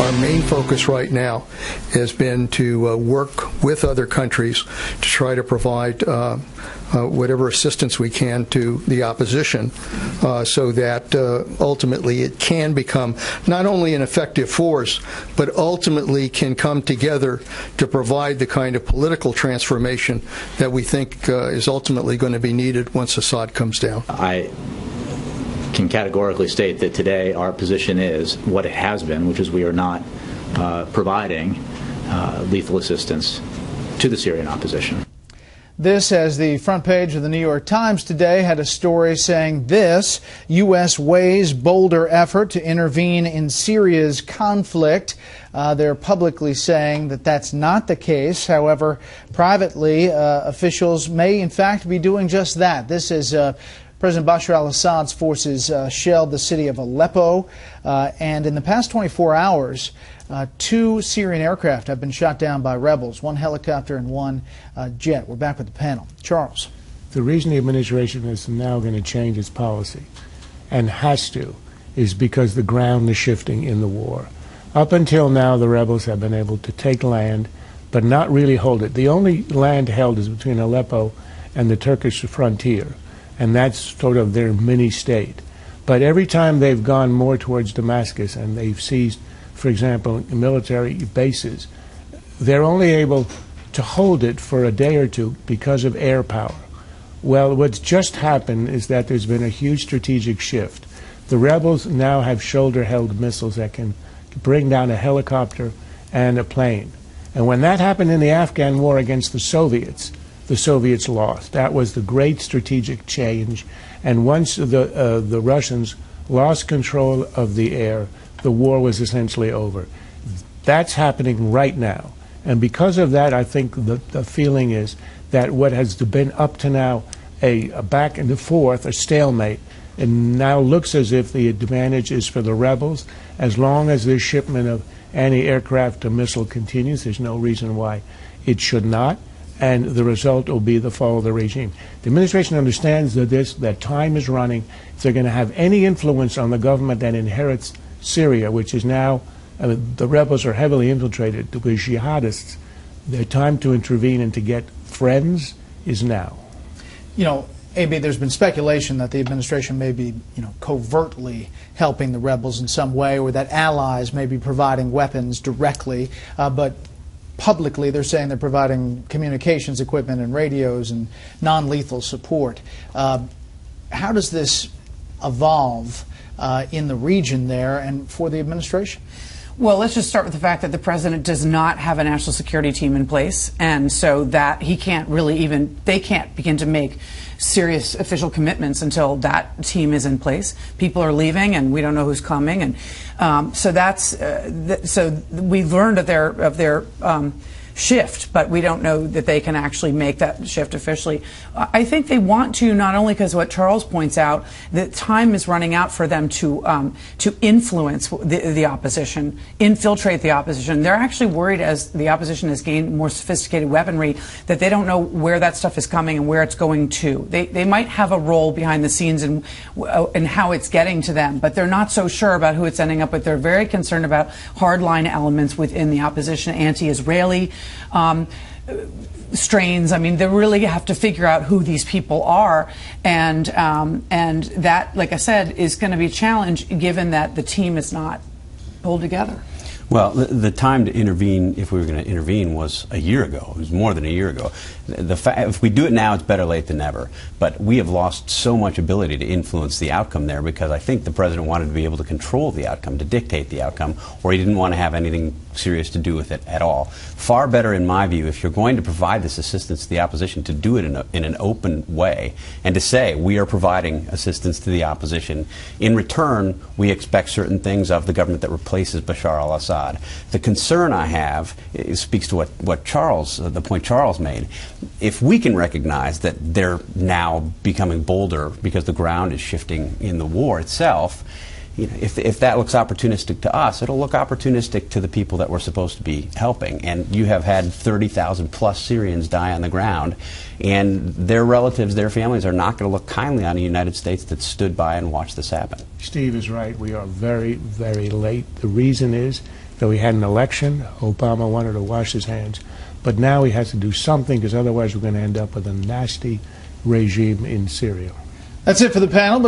Our main focus right now has been to work with other countries to try to provide whatever assistance we can to the opposition so that ultimately it can become not only an effective force, but ultimately can come together to provide the kind of political transformation that we think is ultimately going to be needed once Assad comes down. I can categorically state that today our position is what it has been, which is we are not providing lethal assistance to the Syrian opposition. This, as the front page of the New York Times today had a story saying this: U.S. weighs bolder effort to intervene in Syria's conflict. They're publicly saying that that's not the case. However, privately, officials may in fact be doing just that. This is President Bashar al-Assad's forces shelled the city of Aleppo, and in the past 24 hours, 2 Syrian aircraft have been shot down by rebels, 1 helicopter and 1 jet. We're back with the panel. Charles. The reason the administration is now going to change its policy, and has to, is because the ground is shifting in the war. Up until now, the rebels have been able to take land, but not really hold it. The only land held is between Aleppo and the Turkish frontier, and that's sort of their mini-state. But every time they've gone more towards Damascus and they've seized, for example, military bases, they're only able to hold it for a day or two because of air power. Well, what's just happened is that there's been a huge strategic shift. The rebels now have shoulder-held missiles that can bring down a helicopter and a plane. And when that happened in the Afghan war against the Soviets lost. That was the great strategic change. And once the Russians lost control of the air, the war was essentially over. That's happening right now. And because of that, I think the feeling is that what has been up to now a back and forth, a stalemate, and now looks as if the advantage is for the rebels. As long as this shipment of anti-aircraft missile continues, there's no reason why it should not. And the result will be the fall of the regime. The administration understands that time is running. If they're going to have any influence on the government that inherits Syria, which is now, the rebels are heavily infiltrated with jihadists, their time to intervene and to get friends is now. You know, A.B., there's been speculation that the administration may be, covertly helping the rebels in some way, or that allies may be providing weapons directly, but publicly they're saying they're providing communications equipment and radios and non-lethal support. How does this evolve in the region there and for the administration? Well, let's just start with the fact that the president does not have a national security team in place, and so that he can't really they can't begin to make serious official commitments until that team is in place. People are leaving, and we don't know who's coming, and so that's so we learned of their shift, but we don't know that they can actually make that shift officially. I think they want to, not only because what Charles points out, that time is running out for them to influence the opposition, infiltrate the opposition. They're actually worried, as the opposition has gained more sophisticated weaponry, that they don't know where that stuff is coming and where it's going to. They might have a role behind the scenes in how it's getting to them, but they're not so sure about who it's ending up with. They're very concerned about hardline elements within the opposition, anti-Israeli strains. I mean, they really have to figure out who these people are, and that, like I said, is going to be a challenge given that the team is not pulled together. Well, the time to intervene, if we were going to intervene, was a year ago. It was more than a year ago. If we do it now, it's better late than never. But we have lost so much ability to influence the outcome there, because I think the president wanted to be able to control the outcome, to dictate the outcome, or he didn't want to have anything serious to do with it at all. Far better, in my view, if you're going to provide this assistance to the opposition, to do it in an open way, and to say, we are providing assistance to the opposition. In return, we expect certain things of the government that replaces Bashar al-Assad. The concern I have speaks to what Charles, the point Charles made. If we can recognize that they're now becoming bolder because the ground is shifting in the war itself, if that looks opportunistic to us, it'll look opportunistic to the people that we're supposed to be helping. And you have had 30,000 plus Syrians die on the ground, and their relatives, their families are not going to look kindly on a United States that stood by and watched this happen. Steve is right. We are very, very late. The reason is Though he had an election, Obama wanted to wash his hands. But now he has to do something, because otherwise we're going to end up with a nasty regime in Syria. That's it for the panel.